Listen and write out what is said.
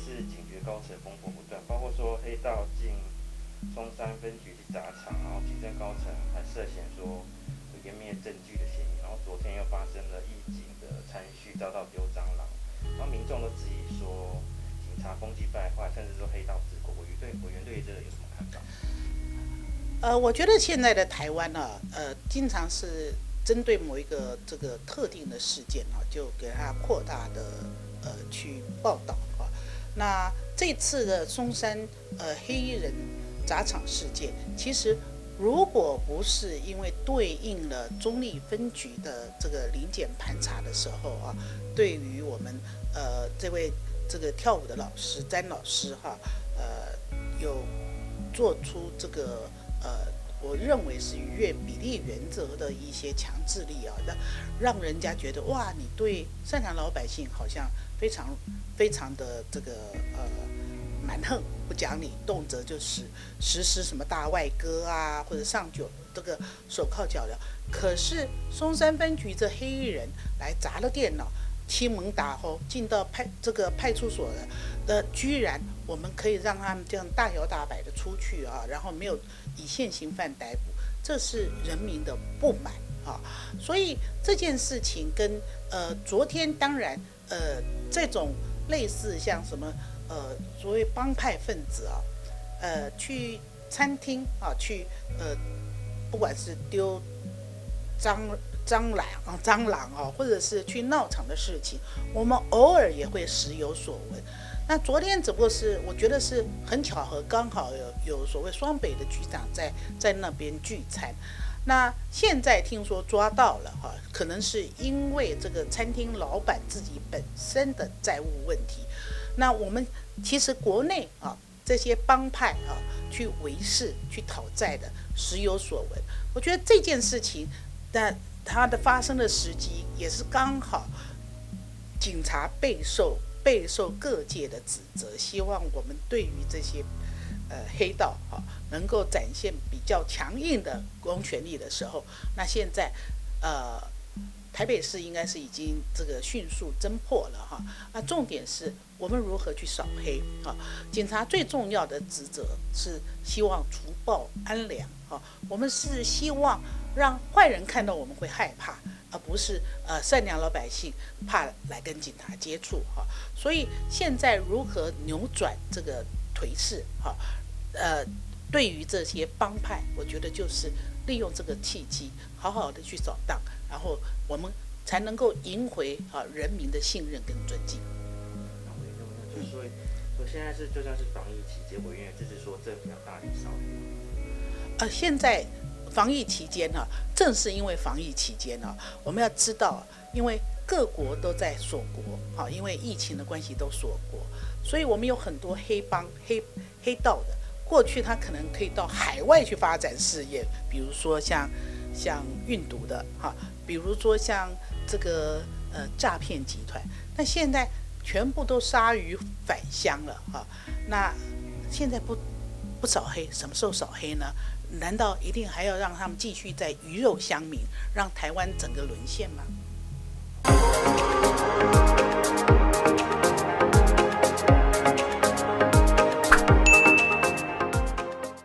市警觉高层风波不断，包括说黑道进松山分局去砸场，然后警政高层还涉嫌说有湮灭证据的嫌疑，然后昨天又发生了义警的参叙遭到丢蟑螂，然后民众都质疑说警察风气败坏，甚至说黑道治国。委员对这个有什么看法？我觉得现在的台湾呢、经常是针对某一个这个特定的事件啊，就给它扩大的去报道啊。那这次的松山黑衣人砸场事件，其实如果不是因为对应了中立分局的这个临检盘查的时候啊，对于我们这位这个跳舞的老师詹老师哈、有做出这个我认为是逾越比例原则的一些强制力啊，让人家觉得哇，你对善良老百姓好像非常的这个蛮横，不讲理，动辄就是实施什么大外割啊，或者上酒这个手铐脚镣。可是松山分局这黑衣人来砸了电脑，欺门打后进到派出所的，居然我们可以让他们这样大摇大摆的出去啊，然后没有以现行犯逮捕，这是人民的不满啊。所以这件事情跟昨天当然这种类似像什么所谓帮派分子啊，去餐厅啊去不管是丢蟑螂啊，或者是去闹场的事情，我们偶尔也会时有所闻。那昨天只不过是我觉得是很巧合，刚好有所谓双北的局长在那边聚餐。那现在听说抓到了哈，可能是因为这个餐厅老板自己本身的债务问题。那我们其实国内啊这些帮派啊去围事去讨债的时有所闻。我觉得这件事情，但它的发生的时机也是刚好，警察备受各界的指责，希望我们对于这些黑道能够展现比较强硬的公权力的时候，那现在呃台北市应该是已经这个迅速侦破了哈。那重点是我们如何去扫黑啊？警察最重要的职责是希望除暴安良啊。我们是希望让坏人看到我们会害怕，而不是善良老百姓怕来跟警察接触哈。所以现在如何扭转这个颓势哈？对于这些帮派，我觉得就是利用这个契机，好好的去扫荡，然后我们才能够赢回人民的信任跟尊敬。就是说现在就像是防疫期间，委员这是说政府要大力扫黑。现在防疫期间正是因为防疫期间我们要知道，因为各国都在锁国因为疫情的关系都锁国，所以我们有很多黑帮黑道的。过去他可能可以到海外去发展事业，比如说像运毒的比如说像这个诈骗集团，但现在全部都鲨鱼返乡了那现在不扫黑，什么时候扫黑呢？难道一定还要让他们继续在鱼肉乡民，让台湾整个沦陷吗？